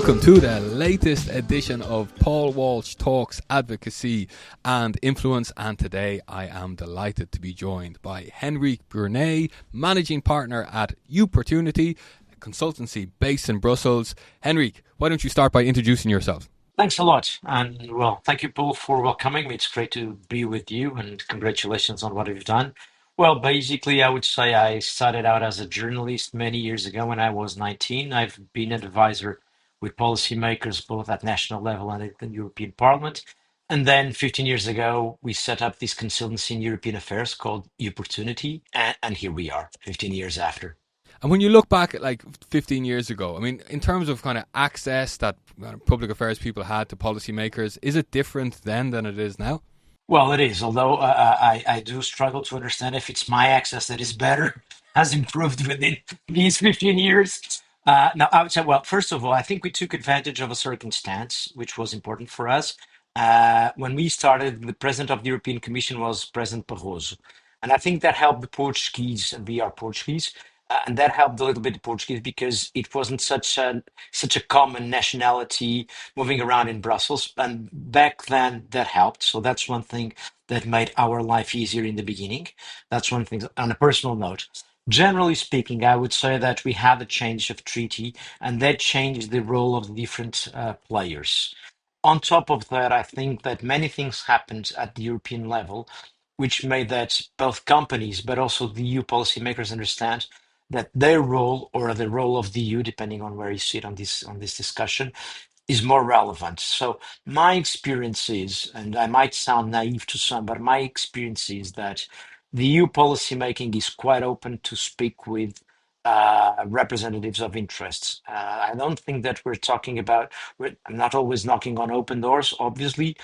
Welcome to the latest edition of Paul Walsh Talks Advocacy and Influence, and today I am delighted to be joined by Henrique Burnay, Managing Partner at Eupportunity, a consultancy based in Brussels. Henrique, why don't you start by introducing yourself? Thanks a lot. And well, thank you, Paul, for welcoming me. It's great to be with you and congratulations on what you've done. Well, basically, I would say I started out as a journalist many years ago when I was 19. I've been an advisor with policymakers both at national level and at the European Parliament. And then 15 years ago, we set up this consultancy in European affairs called Eupportunity. And here we are, 15 years after. And when you look back at like 15 years ago, I mean, in terms of kind of access that public affairs people had to policymakers, is it different then than it is now? Well, it is, although I do struggle to understand if it's my access that is better, has improved within these 15 years. Now, I would say, well, first of all, I think we took advantage of a circumstance which was important for us. When we started, the president of the European Commission was President Barroso. And I think that helped the Portuguese, and we are Portuguese, and that helped a little bit the Portuguese because it wasn't such a common nationality moving around in Brussels. And back then, that helped. So that's one thing that made our life easier in the beginning. That's one thing on a personal note. Generally speaking, I would say that we had a change of treaty, and that changed the role of the different players. On top of that, I think that many things happened at the European level, which made that both companies, but also the EU policymakers understand that their role or the role of the EU, depending on where you sit on this discussion, is more relevant. So my experience is, and I might sound naive to some, but my experience is that the EU policymaking is quite open to speak with representatives of interests. I don't think that we're talking about, I'm not always knocking on open doors, obviously,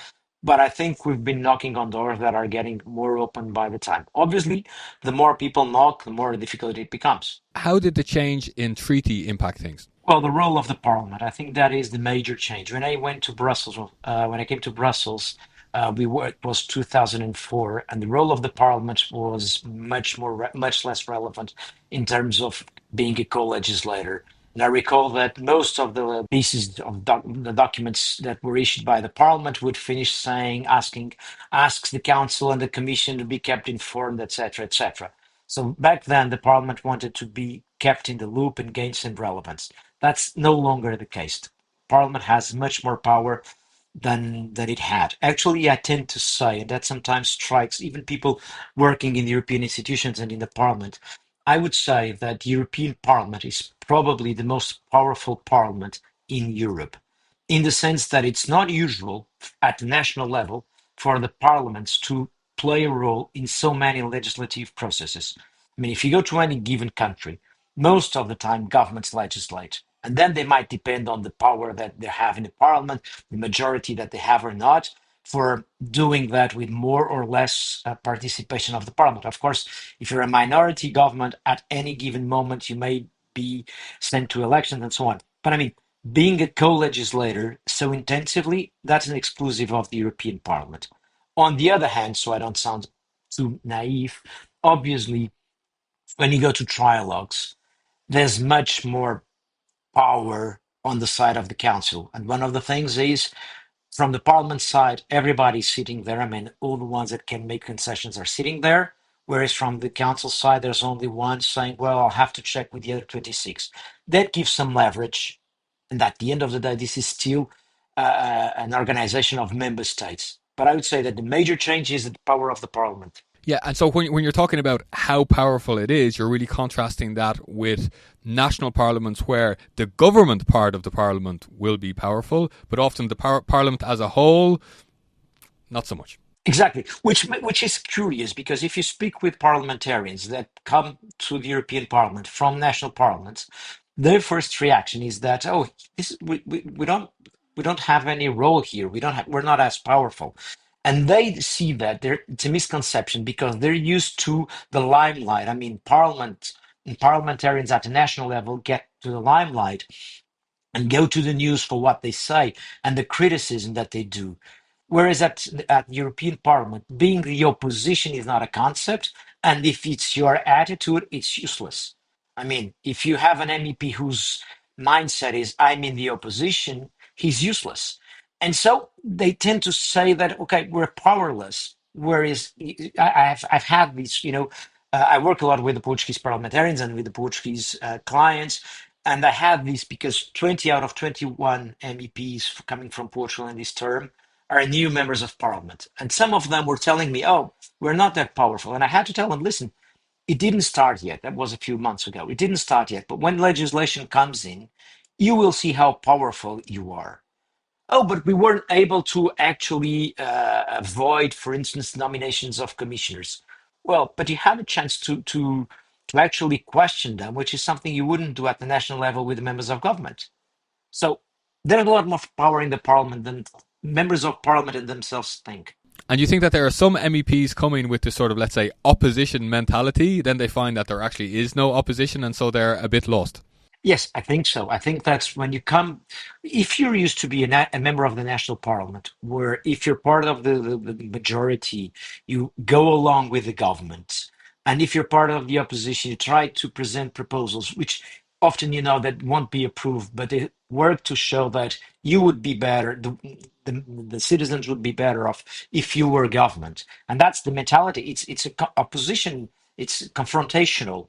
but I think we've been knocking on doors that are getting more open by the time. Obviously, the more people knock, the more difficult it becomes. How did the change in treaty impact things? Well, the role of the parliament, I think that is the major change. When I went to Brussels, when I came to Brussels, it was 2004, and the role of the parliament was much less relevant in terms of being a co-legislator. And I recall that most of the pieces of the documents that were issued by the parliament would finish saying, asks the council and the commission to be kept informed, etc., etc. So back then, the parliament wanted to be kept in the loop and gain some relevance. That's no longer the case. Parliament has much more power than it had. Actually, I tend to say, and that sometimes strikes even people working in the European institutions and in the Parliament. I would say that the European Parliament is probably the most powerful parliament in Europe, in the sense that it's not usual at the national level for the parliaments to play a role in so many legislative processes. I mean, if you go to any given country, most of the time governments legislate. And then they might depend on the power that they have in the parliament, the majority that they have or not, for doing that with more or less participation of the parliament. Of course, if you're a minority government at any given moment, you may be sent to elections and so on. But I mean, being a co-legislator so intensively, that's an exclusive of the European Parliament. On the other hand, so I don't sound too naive, obviously, when you go to trialogues, there's much more power on the side of the council. And one of the things is from the parliament side, everybody's sitting there. I mean, all the ones that can make concessions are sitting there. Whereas from the council side, there's only one saying, well, I'll have to check with the other 26. That gives some leverage. And at the end of the day, this is still an organization of member states. But I would say that the major change is the power of the parliament. Yeah, and so when you're talking about how powerful it is, you're really contrasting that with national parliaments where the government part of the parliament will be powerful, but often the parliament as a whole, not so much. Exactly, which is curious because if you speak with parliamentarians that come to the European Parliament from national parliaments, their first reaction is that we don't have any role here. We're not as powerful, and they see that it's a misconception because they're used to the limelight. I mean, Parliament and parliamentarians at the national level get to the limelight and go to the news for what they say and the criticism that they do. Whereas at European Parliament, being the opposition is not a concept, and if it's your attitude, it's useless. I mean, if you have an MEP who's mindset is I'm in the opposition, he's useless. And so they tend to say that, okay, we're powerless. Whereas I've had these, I work a lot with the Portuguese parliamentarians and with the Portuguese clients. And I had these because 20 out of 21 MEPs coming from Portugal in this term are new members of parliament. And some of them were telling me, oh, we're not that powerful. And I had to tell them, listen, it didn't start yet. That was a few months ago. It didn't start yet. But when legislation comes in, you will see how powerful you are. Oh, but we weren't able to actually avoid, for instance, nominations of commissioners. Well, but you have a chance to actually question them, which is something you wouldn't do at the national level with the members of government. So there's a lot more power in the parliament than members of parliament in themselves think. And you think that there are some MEPs coming with this sort of, let's say, opposition mentality, then they find that there actually is no opposition, and so they're a bit lost. Yes, I think so. I think that's when you come, if you're used to be a member of the national parliament, where if you're part of the majority, you go along with the government. And if you're part of the opposition, you try to present proposals, which often you know that won't be approved, but they work to show that you would be better, the citizens would be better off if you were government. And that's the mentality. It's a opposition, it's confrontational,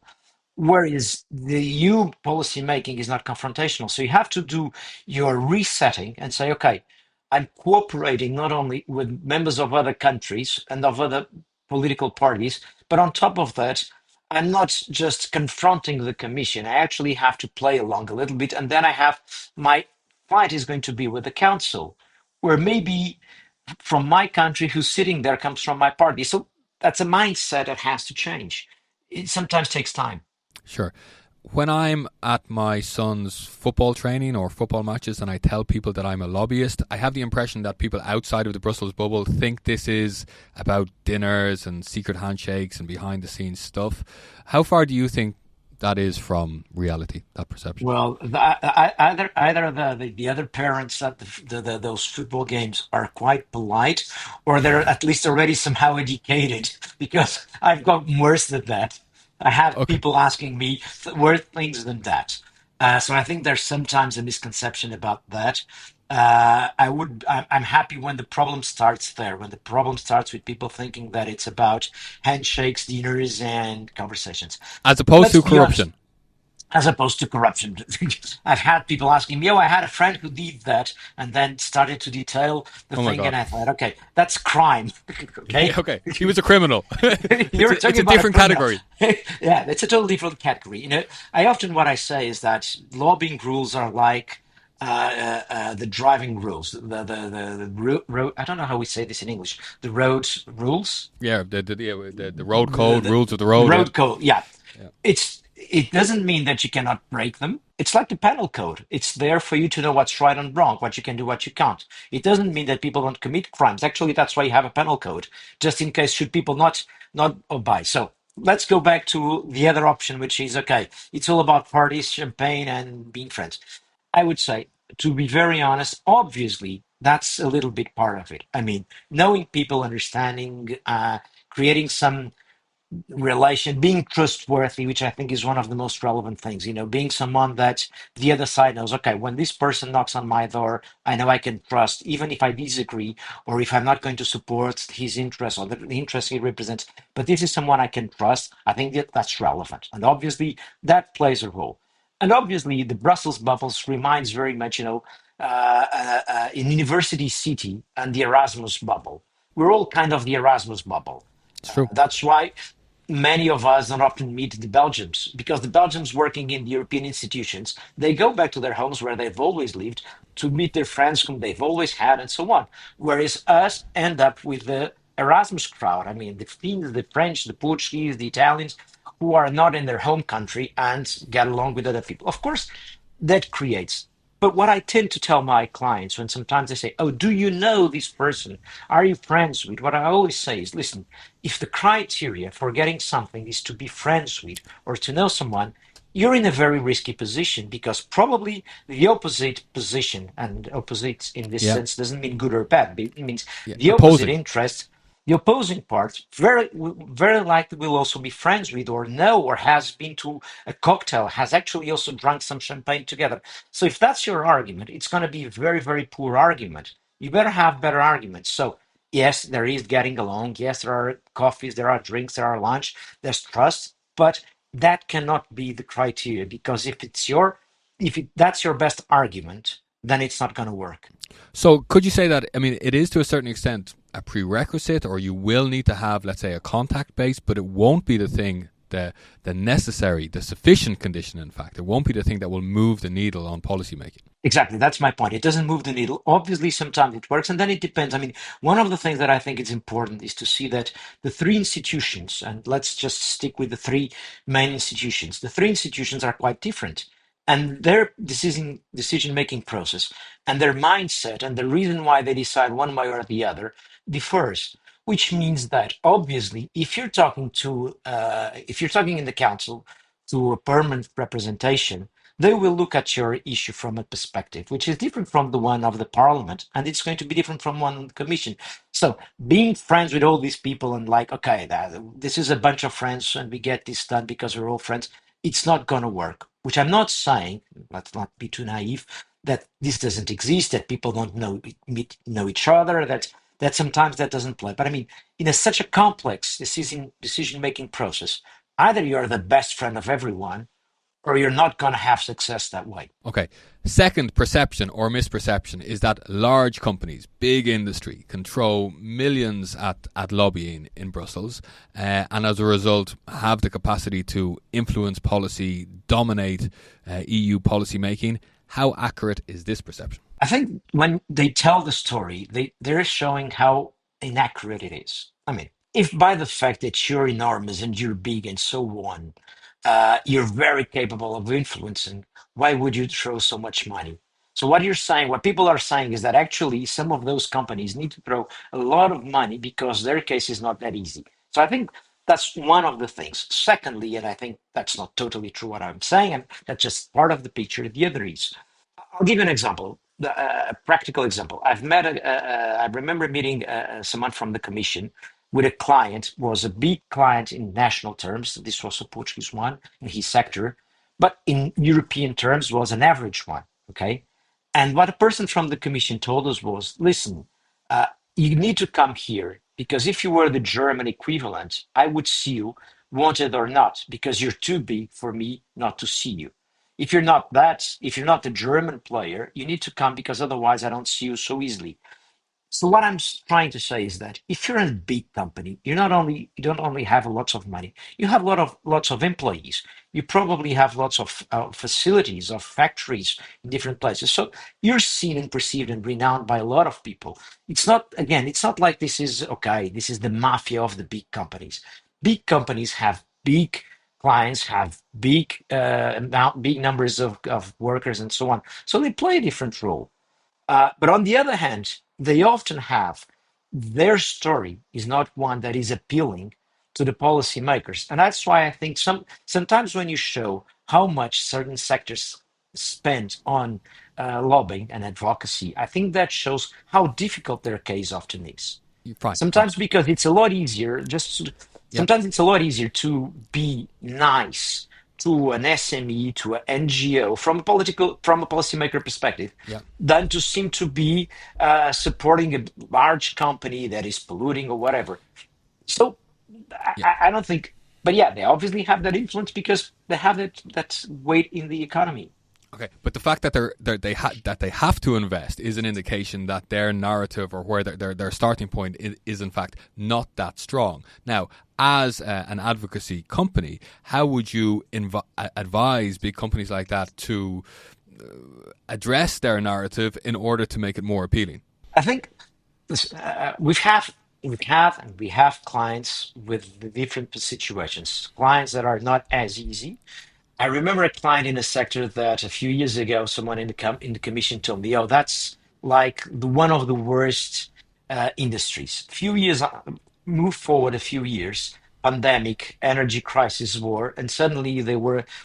whereas the EU policy making is not confrontational. So you have to do your resetting and say, okay, I'm cooperating not only with members of other countries and of other political parties, but on top of that, I'm not just confronting the Commission. I actually have to play along a little bit. And then I have my fight is going to be with the Council, where maybe from my country who's sitting there comes from my party. So that's a mindset that has to change. It sometimes takes time. Sure. When I'm at my son's football training or football matches and I tell people that I'm a lobbyist, I have the impression that people outside of the Brussels bubble think this is about dinners and secret handshakes and behind the scenes stuff. How far do you think that is from reality, that perception? Well, either the other parents at those football games are quite polite, or they're at least already somehow educated. Because I've gotten worse than that. I have Okay. people asking me worse things than that. So I think there's sometimes a misconception about that. I'm happy when the problem starts there. When the problem starts with people thinking that it's about handshakes, dinners, and conversations. As opposed Let's to be honest, corruption. as opposed to corruption. I've had people asking me, "Oh, I had a friend who did that," and then started to detail the Oh my thing, and God. I thought, "Okay, that's crime." Yeah, Okay, okay. He was a criminal. you're It's talking a about a different criminal. category. Yeah, it's a totally different category. I often what I say is that lobbying rules are like. The driving rules, the road. I don't know how we say this in English. The road rules, Yeah, the road the, code, the rules of the the road. Yeah. road code. Yeah, Yeah. it doesn't mean that you cannot break them. It's like the penal code. It's there for you to know what's right and wrong, what you can do, what you can't. It doesn't mean that people don't commit crimes. Actually, that's why you have a penal code, just in case should people not obey. So let's go back to the other option, which is okay. It's all about parties, champagne, and being friends. I would say, to be very honest, obviously that's a little bit part of it. I mean, knowing people, understanding, creating some relation, being trustworthy, which I think is one of the most relevant things, being someone that the other side knows, okay, when this person knocks on my door, I know I can trust, even if I disagree or if I'm not going to support his interests or the interests he represents, but this is someone I can trust. I think that that's relevant. And obviously that plays a role. And obviously the Brussels bubbles reminds very much, in University City and the Erasmus bubble. We're all kind of the Erasmus bubble. It's true. That's why many of us don't often meet the Belgians because the Belgians working in the European institutions, they go back to their homes where they've always lived to meet their friends whom they've always had and so on. Whereas us end up with the Erasmus crowd. I mean, the Finns, the French, the Portuguese, the Italians, who are not in their home country and get along with other people. Of course, that creates. But what I tend to tell my clients when sometimes they say, "Oh, do you know this person? Are you friends with?" What I always say is, listen, if the criteria for getting something is to be friends with or to know someone, you're in a very risky position because probably the opposite position, and opposite in this Yeah. sense doesn't mean good or bad, but it means Yeah. the opposite Opposing. interest, The opposing part very likely will also be friends with or know or has been to a cocktail, has actually also drunk some champagne together. So if that's your argument, it's going to be a very, very poor argument. You better have better arguments. So yes, there is getting along. Yes, there are coffees, there are drinks, there are lunch, there's trust, but that cannot be the criteria because that's your best argument, then it's not going to work. So could you say that, I mean, it is to a certain extent a prerequisite, or you will need to have, let's say, a contact base, but it won't be the thing, the necessary, the sufficient condition, in fact. It won't be the thing that will move the needle on policy making. Exactly, that's my point. It doesn't move the needle. Obviously, sometimes it works, and then it depends. I mean, one of the things that I think is important is to see that the three institutions, and let's just stick with the three main institutions. The three institutions are quite different, and their decision making process and their mindset and the reason why they decide one way or the other differs. Which means that obviously, if you're talking in the council to a permanent representation, they will look at your issue from a perspective which is different from the one of the parliament, and it's going to be different from one of the commission. So being friends with all these people and like, okay, this is a bunch of friends and we get this done because we're all friends, it's not going to work. Which I'm not saying, let's not be too naive, that this doesn't exist, that people don't know each other, that sometimes that doesn't play. But I mean, in such a complex decision making process, either you're the best friend of everyone or you're not going to have success that way. Okay. Second perception or misperception is that large companies, big industry, control millions at lobbying in Brussels, and as a result have the capacity to influence policy, dominate EU policy making. How accurate is this perception? I think when they tell the story, they're showing how inaccurate it is. I mean, if by the fact that you're enormous and you're big and so on, you're very capable of influencing, why would you throw so much money? So what you're saying, what people are saying is that actually some of those companies need to throw a lot of money because their case is not that easy. So I think that's one of the things. Secondly, and I think that's not totally true what I'm saying, and that's just part of the picture. The other is I'll give you an example, a practical example. I remember meeting someone from the commission with a client, was a big client in national terms. This was a Portuguese one in his sector, but in European terms was an average one. Okay. And what a person from the commission told us was, listen, uh, you need to come here because if you were the German equivalent, I would see you, wanted or not, because you're too big for me not to see you. If you're not the German player, you need to come because otherwise I don't see you so easily. So what trying to say is that if you're in a big company, you don't only have lots of money, you have lots of employees. You probably have lots of facilities, of factories in different places. So you're seen and perceived and renowned by a lot of people. It's not like this is okay. This is the mafia of the big companies. Big companies have big clients, have big numbers of workers, and so on. So they play a different role. But on the other hand, they often have their story is not one that is appealing to the policymakers, and that's why I think sometimes when you show how much certain sectors spend on lobbying and advocacy, I think that shows how difficult their case often is. Fine, fine. Sometimes because it's a lot easier, Yep, sometimes it's a lot easier to be nice to an SME, to an NGO from a policymaker perspective, yep, than to seem to be supporting a large company that is polluting or whatever. So yep. I don't think, but yeah, they obviously have that influence because they have that weight in the economy. Okay, but the fact that that they have to invest is an indication that their narrative or where their starting point is in fact not that strong. Now, as an advocacy company, how would you advise big companies like that to address their narrative in order to make it more appealing? I think we have clients with the different situations, clients that are not as easy. I remember a client in a sector that a few years ago, someone in the commission told me, "Oh, that's like one of the worst industries." Move forward a few years. pandemic, energy crisis, war, and suddenly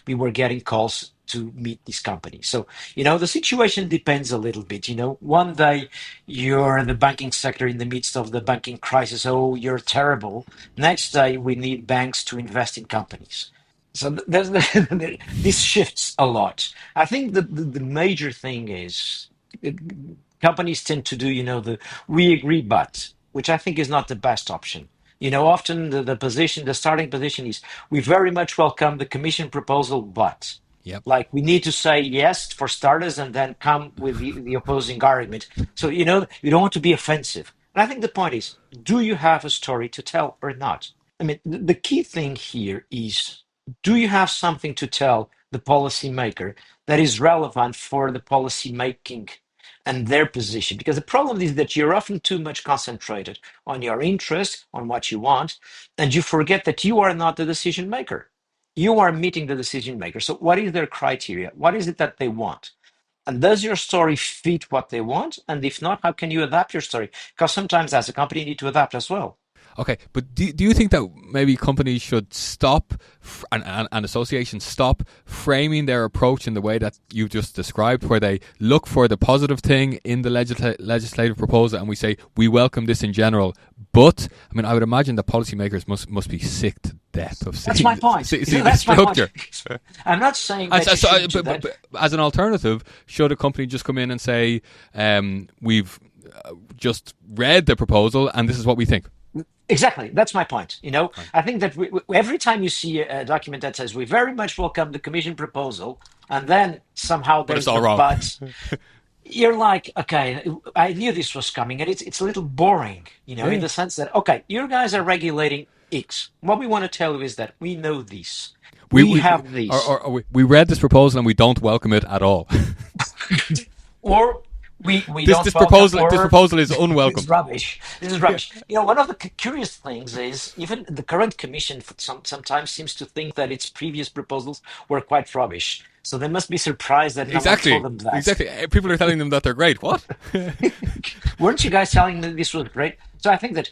we were getting calls to meet these companies. So, the situation depends a little bit. One day you're in the banking sector in the midst of the banking crisis. Oh, you're terrible. Next day we need banks to invest in companies. So this shifts a lot. I think the major thing is uh, companies tend to do, the we agree but, which I think is not the best option. Often the starting position is we very much welcome the commission proposal, but Yep. like we need to say yes for starters and then come with the opposing argument. So, you don't want to be offensive. And I think the point is, do you have a story to tell or not? I mean, the key thing here is, do you have something to tell the policymaker that is relevant for the policy making and their position? Because the problem is that you're often too much concentrated on your interest, on what you want, and you forget that you are not the decision maker. You are meeting the decision maker. So, what is their criteria? What is it that they want? And does your story fit what they want? And if not, how can you adapt your story? Because sometimes, as a company, you need to adapt as well. Okay, but do you think that maybe companies should stop and associations stop framing their approach in the way that you just described, where they look for the positive thing in the legislative proposal and we say, we welcome this in general, but, I mean, I would imagine that policymakers must be sick to death of That's seeing, my point. seeing the That's my point. structure. I'm not saying that you shouldn't do that. But as an alternative, should a company just come in and say, we've just read the proposal and this is what we think? Exactly. That's my point. Right. I think that every time you see a document that says we very much welcome the Commission proposal, and then somehow But it's there's all the wrong. but, you're like, okay, I knew this was coming, and it's a little boring, in Yeah. the sense that, okay, you guys are regulating X. What we want to tell you is that we know this, We, we we, have this, we read this proposal and we don't welcome it at all. or we this don't this welcome, proposal this or proposal is it's unwelcome. rubbish. This is rubbish. One of the curious things is even the current commission sometimes seems to think that its previous proposals were quite rubbish. So they must be surprised that no one told Exactly. them that. Exactly. People are telling them that they're great. What? Weren't you guys telling me this was great? So I think that,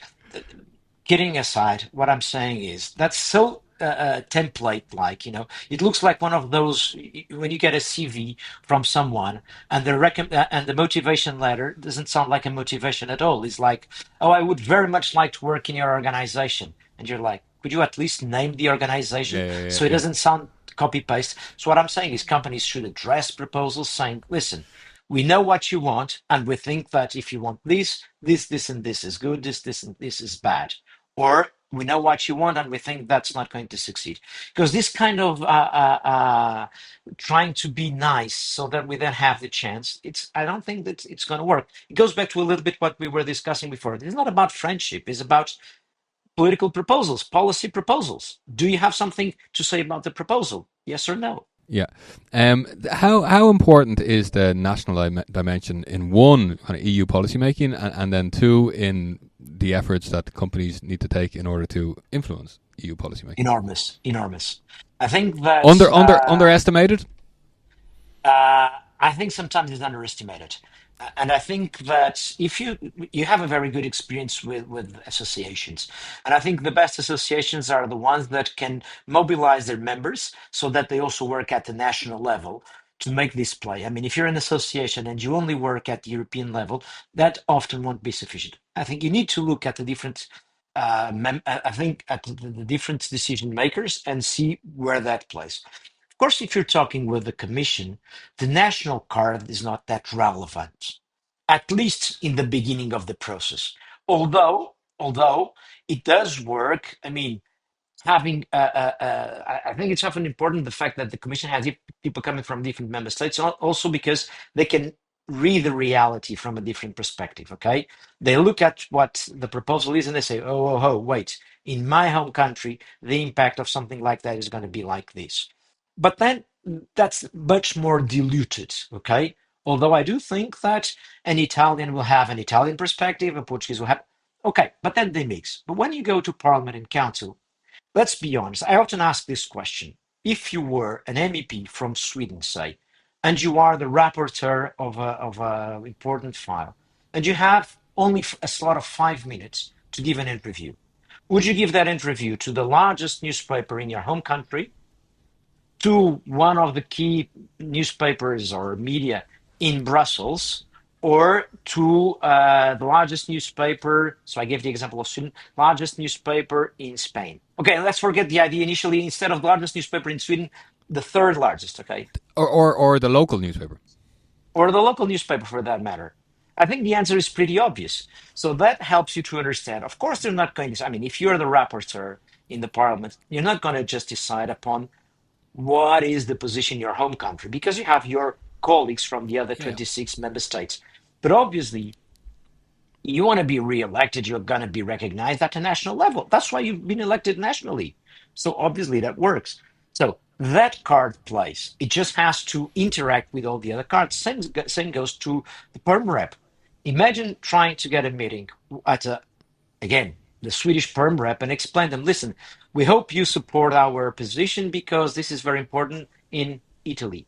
kidding aside, what I'm saying is that's so template like, it looks like one of those when you get a CV from someone and and the motivation letter doesn't sound like a motivation at all. It's like, oh, I would very much like to work in your organization. And you're like, could you at least name the organization Yeah, yeah, yeah, so it yeah. doesn't sound copy paste? So what I'm saying is companies should address proposals saying, listen, we know what you want, and we think that if you want this, and this is good, this, and this is bad. Or we know what you want, and we think that's not going to succeed. Because this kind of trying to be nice so that we then have the chance, I don't think that it's going to work. It goes back to a little bit what we were discussing before. It's not about friendship, it's about political proposals, policy proposals. Do you have something to say about the proposal? Yes or no? Yeah. How important is the national dimension in one kind of EU policymaking, and then two in the efforts that companies need to take in order to influence EU policymaking? Enormous, enormous. I think that Underestimated. I think sometimes it's underestimated. And I think that if you have a very good experience with associations, and I think the best associations are the ones that can mobilize their members so that they also work at the national level to make this play. I mean, if you're an association and you only work at the European level, that often won't be sufficient. I think you need to look at the different I think at the different decision makers and see where that plays. Of course, if you're talking with the Commission, the national card is not that relevant, at least in the beginning of the process. Although it does work. I mean, having I think it's often important the fact that the Commission has people coming from different member states, also because they can read the reality from a different perspective. Okay, they look at what the proposal is and they say, oh, wait, in my home country, the impact of something like that is going to be like this. But then that's much more diluted. Okay, although I do think that an Italian will have an Italian perspective, a Portuguese will have. Okay, but then they mix. But when you go to Parliament and Council, let's be honest. I often ask this question. If you were an MEP from Sweden, say, and you are the rapporteur of a important file, and you have only a slot of 5 minutes to give an interview, Would you give that interview to the largest newspaper in your home country, to one of the key newspapers or media in Brussels, or to the largest newspaper? So I gave the example of Sweden, largest newspaper in Spain. Okay, let's forget the idea initially. Instead of the largest newspaper in Sweden, the third largest, okay? Or the local newspaper. Or the local newspaper for that matter. I think the answer is pretty obvious. So that helps you to understand. Of course, they're not going to, I mean, if you're the rapporteur in the parliament, you're not going to just decide upon what is the position in your home country because you have your colleagues from the other Yeah. 26 member states. But obviously, you want to be re-elected, you're going to be recognized at a national level. That's why you've been elected nationally. So obviously that works. So that card plays. It just has to interact with all the other cards. Same goes to the perm rep. Imagine trying to get a meeting at again, the Swedish perm rep and explain them, listen, we hope you support our position because this is very important in Italy.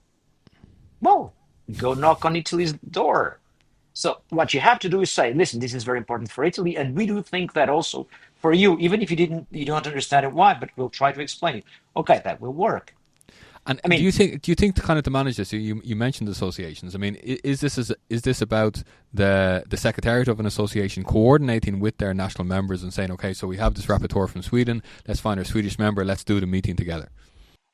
Well, go knock on Italy's door. So what you have to do is say, listen, this is very important for Italy, and we do think that also for you, even if you don't understand it why, but we'll try to explain it. Okay, that will work. And I mean, do you think to kind of to manage this? You mentioned associations. I mean, is this about the secretariat of an association coordinating with their national members and saying, okay, so we have this rapporteur from Sweden, let's find our Swedish member, let's do the meeting together.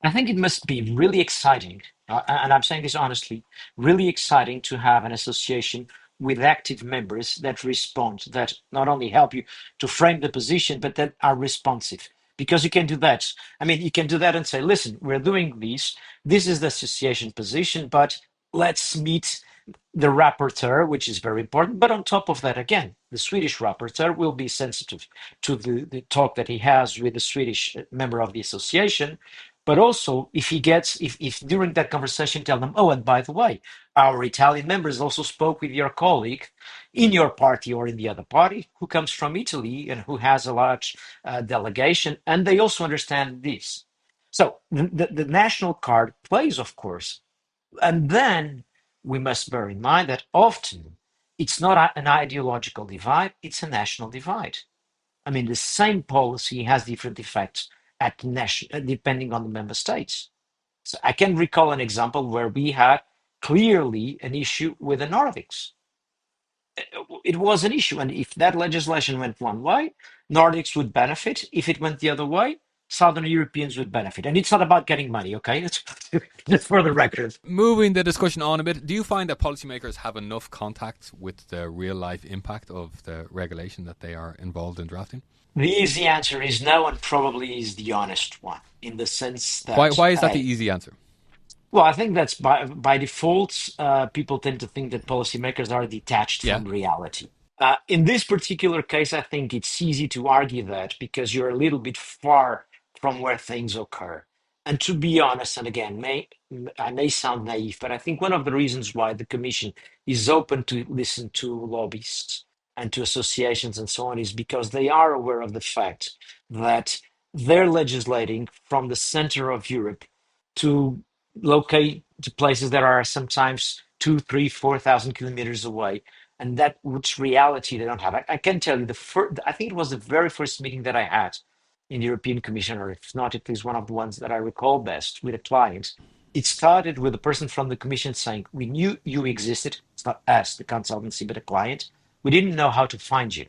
I think it must be really exciting, and I'm saying this honestly, really exciting to have an association with active members that respond, that not only help you to frame the position, but that are responsive. Because you can do that. I mean, you can do that and say, listen, we're doing this. This is the association position, but let's meet the rapporteur, which is very important. But on top of that, again, the Swedish rapporteur will be sensitive to the talk that he has with the Swedish member of the association. But also, if he gets, if during that conversation, tell them, oh, and by the way, our Italian members also spoke with your colleague in your party or in the other party who comes from Italy and who has a large delegation, and they also understand this. So the national card plays, of course, and then we must bear in mind that often it's not an ideological divide, it's a national divide. I mean, the same policy has different effects at national, depending on the member states. So I can recall an example where we had clearly an issue with the Nordics. It was an issue, and if that legislation went one way, Nordics would benefit. If it went the other way, Southern Europeans would benefit. And it's not about getting money, okay? It's just for the record. Moving the discussion on a bit, do you find that policymakers have enough contact with the real life impact of the regulation that they are involved in drafting? The easy answer is no, and probably is the honest one, in the sense that Why is that the easy answer? well, I think that's by default, people tend to think that policymakers are detached Yeah, from reality. In this particular case, I think it's easy to argue that because you're a little bit far from where things occur. And to be honest, and again, I may sound naive, but I think one of the reasons why the Commission is open to listen to lobbyists and to associations and so on is because they are aware of the fact that they're legislating from the center of Europe to locate to places that are sometimes 2, 3, 4,000 kilometers away, and that which reality they don't have. I can tell you I think it was the very first meeting that I had in the European Commission, or if not, it is one of the ones that I recall best with a client. It started with a person from the Commission saying, "We knew you existed. It's not us, the consultancy, but a client. We didn't know how to find you."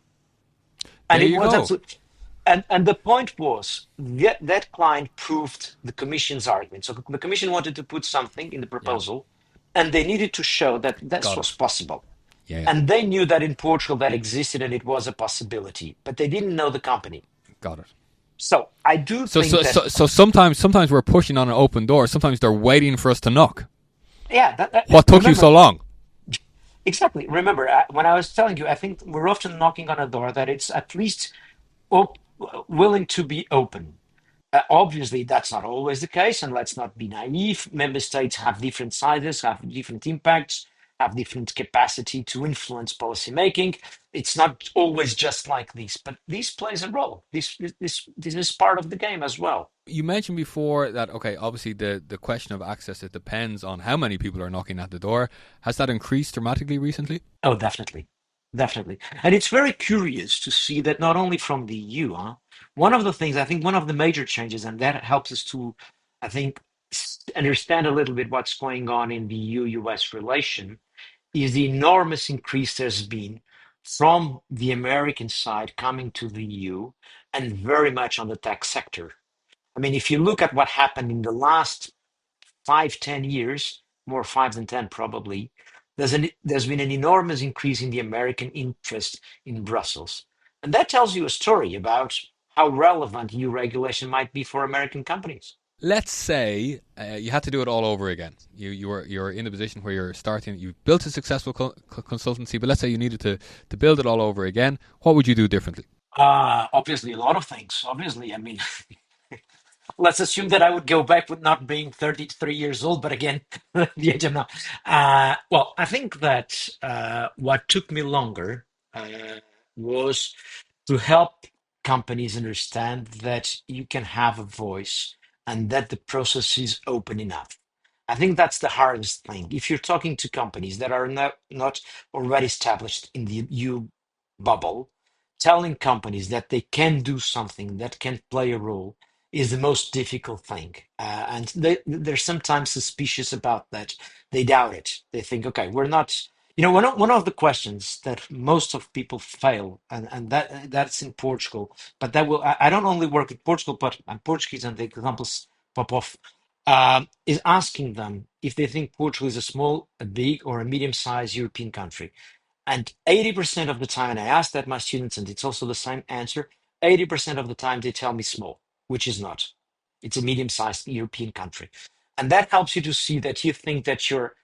And there it you was go. absolutely, and the point was that client proved the commission's argument. So the commission wanted to put something in the Yeah, proposal, and they needed to show that this got was it. possible. Yeah, yeah, And they knew that in Portugal that existed and it was a possibility, but they didn't know the company. got it. So I do So, think so, that, so, so sometimes we're pushing on an open door. Sometimes they're waiting for us to knock. yeah, What took you so remember, long? exactly. Remember, when I was telling you, I think we're often knocking on a door that it's at least op- willing to be open. Obviously, that's not always the case, and let's not be naive. Member states have different sizes, have different impacts, have different capacity to influence policy making. It's not always just like this, but this plays a role. This is part of the game as well. You mentioned before that, okay, obviously the question of access, it depends on how many people are knocking at the door. Has that increased dramatically recently? Oh, definitely. Definitely. And it's very curious to see that not only from the EU, huh, one of the things, I think one of the major changes, and that helps us to, I think, understand a little bit what's going on in the EU-US relation, is the enormous increase there's been from the American side coming to the EU and very much on the tech sector. I mean, if you look at what happened in the last 5, 10 years, more five than 10 probably, there's been an enormous increase in the American interest in Brussels. And that tells you a story about how relevant EU regulation might be for American companies. Let's say you had to do it all over again. You're in a position where you're starting. You've built a successful consultancy, but let's say you needed to build it all over again. What would you do differently? Obviously, a lot of things. Obviously, I mean, let's assume that I would go back with not being 33 years old, but again, the age I'm now. Well, I think that what took me longer was to help companies understand that you can have a voice and that the process is open enough. I think that's the hardest thing. If you're talking to companies that are not already established in the EU bubble, telling companies that they can do something, that can play a role, is the most difficult thing. And they're sometimes suspicious about that. They doubt it. They think, okay, we're not. One of the questions that most of people fail, and that's in Portugal, but that will. I don't only work in Portugal, but I'm Portuguese, and the examples pop off. Is asking them if they think Portugal is a small, a big, or a medium-sized European country. And 80% of the time, and I ask that my students, and it's also the same answer, 80% of the time they tell me small, which is not. It's a medium-sized European country. And that helps you to see that you think that your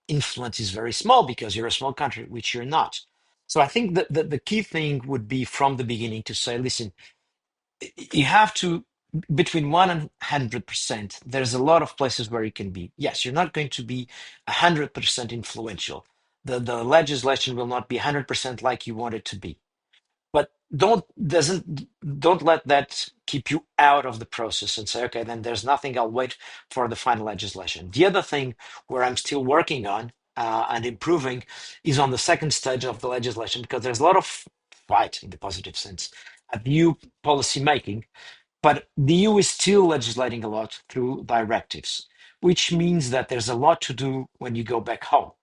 influence is very small because you're a small country, which you're not. So I think that the key thing would be from the beginning to say, listen, you have to, between 100%, there's a lot of places where you can be. Yes, you're not going to be 100% influential. The legislation will not be 100% like you want it to be, but don't let that keep you out of the process and say, okay, then there's nothing, I'll wait for the final legislation. The other thing where I'm still working on and improving is on the second stage of the legislation, because there's a lot of fight in the positive sense at new policy making, but the EU is still legislating a lot through directives, which means that there's a lot to do when you go back home.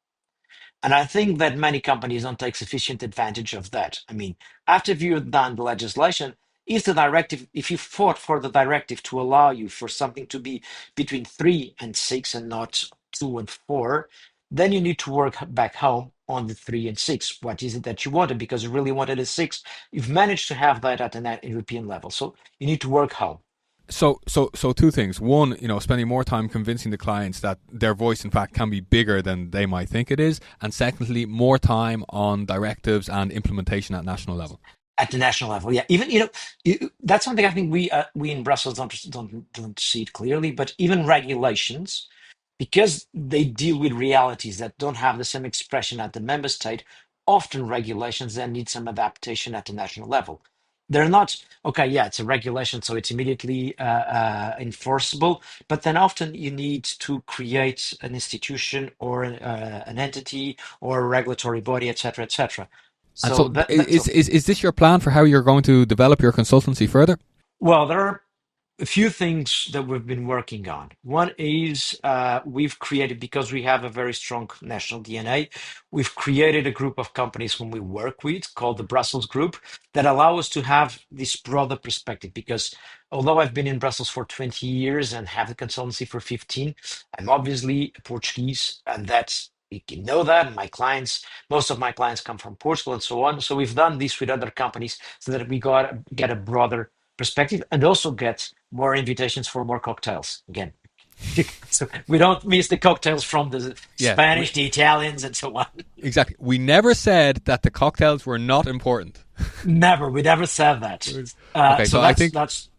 And I think that many companies don't take sufficient advantage of that. I mean, after you've done the legislation, if you fought for the directive to allow you for something to be between 3 and 6 and not 2 and 4, then you need to work back home on the 3 and 6. What is it that you wanted? Because you really wanted a 6. You've managed to have that at an European level. So you need to work home. So two things. One, spending more time convincing the clients that their voice, in fact, can be bigger than they might think it is, and secondly, more time on directives and implementation at national level. At the national level, yeah. Even that's something I think we in Brussels don't see it clearly. But even regulations, because they deal with realities that don't have the same expression at the member state, often regulations then need some adaptation at the national level. They're not okay. Yeah, it's a regulation, so it's immediately enforceable. But then often you need to create an institution or an entity or a regulatory body, etc., etc. And So so, that's is this your plan for how you're going to develop your consultancy further? well, there are a few things that we've been working on. One is we've created, because we have a very strong national DNA, we've created a group of companies whom we work with called the Brussels Group that allow us to have this broader perspective. Because although I've been in Brussels for 20 years and have the consultancy for 15, I'm obviously Portuguese, and that's you can know that. And most of my clients come from Portugal and so on. So we've done this with other companies so that we get a broader perspective and also get more invitations for more cocktails again. So we don't miss the cocktails from the Yeah, Spanish, the Italians, and so on. exactly. We never said that the cocktails were not important. Never, we never said that. Okay, So so I think that's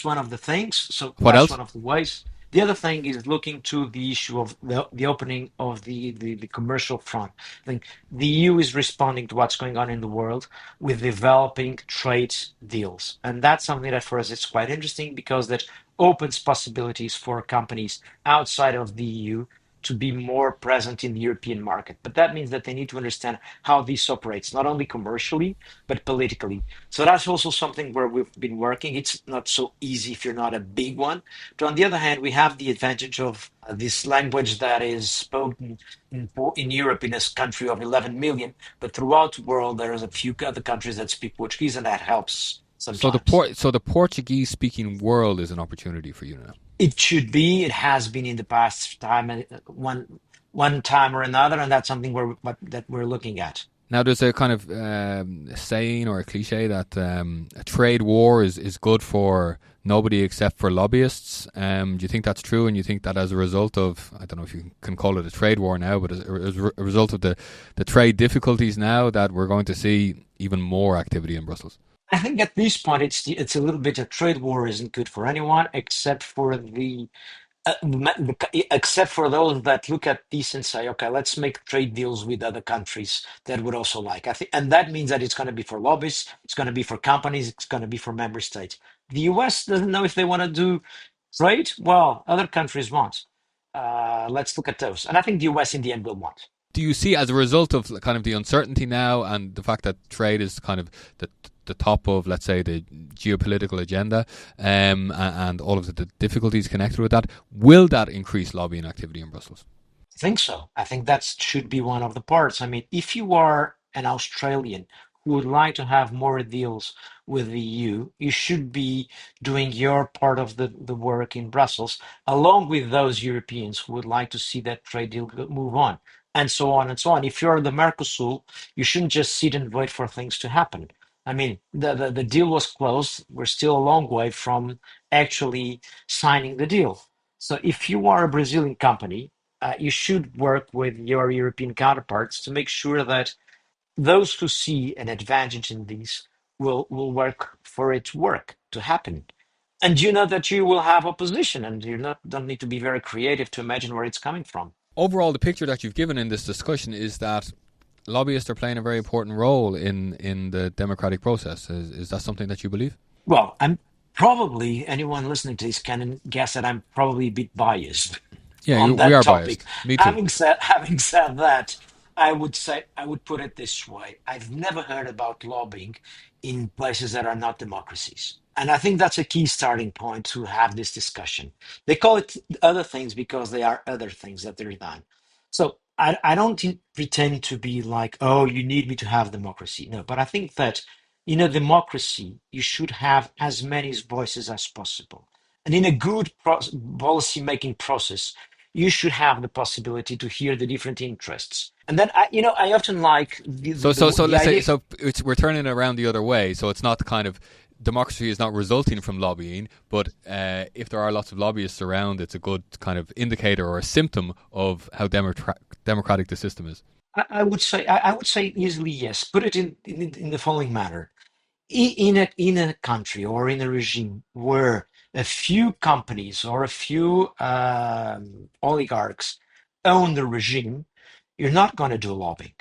one of the things. So what that's else? one of the ways. The other thing is looking to the issue of the opening of the commercial front. I think the EU is responding to what's going on in the world with developing trade deals, and that's something that for us is quite interesting because that opens possibilities for companies outside of the EU to be more present in the European market. But that means that they need to understand how this operates, not only commercially, but politically. So that's also something where we've been working. It's not so easy if you're not a big one. But on the other hand, we have the advantage of this language that is spoken in Europe, in a country of 11 million, but throughout the world, there's a few other countries that speak Portuguese, and that helps So sometimes. the Portuguese speaking world is an opportunity for you now. It should be. It has been in the past time, one time or another, and that's something that we're looking at. Now, there's a kind of saying or a cliche that a trade war is good for nobody except for lobbyists. Do you think that's true? And you think that as a result of, I don't know if you can call it a trade war now, but as a result of the trade difficulties now, that we're going to see even more activity in Brussels? I think at this point, it's a little bit a trade war isn't good for anyone except for those that look at this and say, okay, let's make trade deals with other countries that would also like. I think, and that means that it's going to be for lobbyists, it's going to be for companies, it's going to be for member states. The US doesn't know if they want to do trade. Well, other countries want. Let's look at those, and I think the US in the end will want. Do you see, as a result of kind of the uncertainty now and the fact that trade is kind of the top of, let's say, the geopolitical agenda, and all of the difficulties connected with that, will that increase lobbying activity in Brussels? I think so. I think that should be one of the parts. I mean, if you are an Australian who would like to have more deals with the EU, you should be doing your part of the work in Brussels, along with those Europeans who would like to see that trade deal move on, and so on and so on. If you're the Mercosur, you shouldn't just sit and wait for things to happen. I mean, the deal was closed. We're still a long way from actually signing the deal. So if you are a Brazilian company, you should work with your European counterparts to make sure that those who see an advantage in these will work for it to work to happen. And you know that you will have opposition, and you not don't need to be very creative to imagine where it's coming from. Overall, the picture that you've given in this discussion is that lobbyists are playing a very important role in the democratic process. Is that something that you believe? Well, I'm probably anyone listening to this can guess that I'm probably a bit biased Yeah, on we that are topic. biased. Me too. Having said that, I would put it this way. I've never heard about lobbying in places that are not democracies. And I think that's a key starting point to have this discussion. They call it other things because they are other things that they're done. So I don't pretend to be like, oh, you need me to have democracy. No, but I think that in a democracy, you should have as many voices as possible. And in a good policy making process, you should have the possibility to hear the different interests. And then I often like So the let's say, idea. so we're turning it around the other way. So it's not kind of, democracy is not resulting from lobbying, but if there are lots of lobbyists around, it's a good kind of indicator or a symptom of how democratic the system is. I would say easily yes. Put it in the following manner: in a country or in a regime where a few companies or a few oligarchs own the regime, you're not going to do lobbying.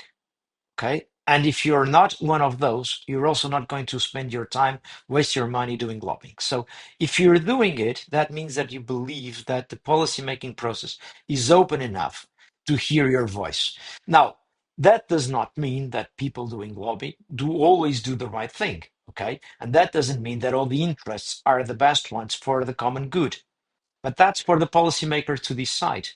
Okay. And if you're not one of those, you're also not going to spend your time, waste your money doing lobbying. So if you're doing it, that means that you believe that the policy making process is open enough to hear your voice. Now, that does not mean that people doing lobby do always do the right thing. Okay. And that doesn't mean that all the interests are the best ones for the common good. But that's for the policymaker to decide.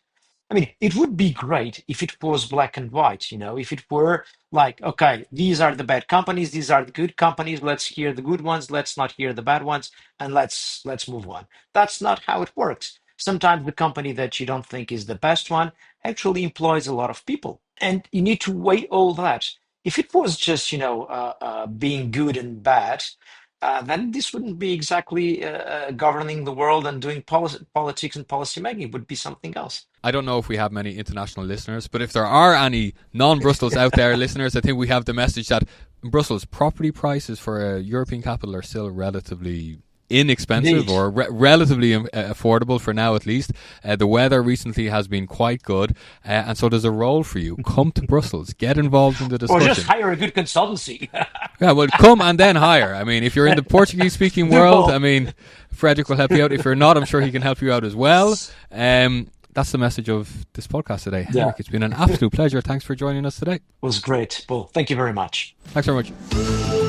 I mean, it would be great if it was black and white, if it were like, okay, these are the bad companies, these are the good companies, let's hear the good ones, let's not hear the bad ones, and let's move on. That's not how it works. Sometimes the company that you don't think is the best one actually employs a lot of people. And you need to weigh all that. If it was just, being good and bad, then this wouldn't be exactly governing the world and doing politics and policy making. It would be something else. I don't know if we have many international listeners, but if there are any non-Brussels out there listeners, I think we have the message that in Brussels, property prices for a European capital are still relatively inexpensive, Indeed. or relatively affordable for now at least. The weather recently has been quite good, and so there's a role for you. Come to Brussels, get involved in the Or discussion. just hire a good consultancy. Yeah, well, come and then hire. I mean, if you're in the Portuguese-speaking world, I mean, Frederick will help you out. If you're not, I'm sure he can help you out as well. that's the message of this podcast today. Yeah, Henrik, it's been an absolute pleasure. Thanks for joining us today. was great. Well, thank you very much. Thanks very much.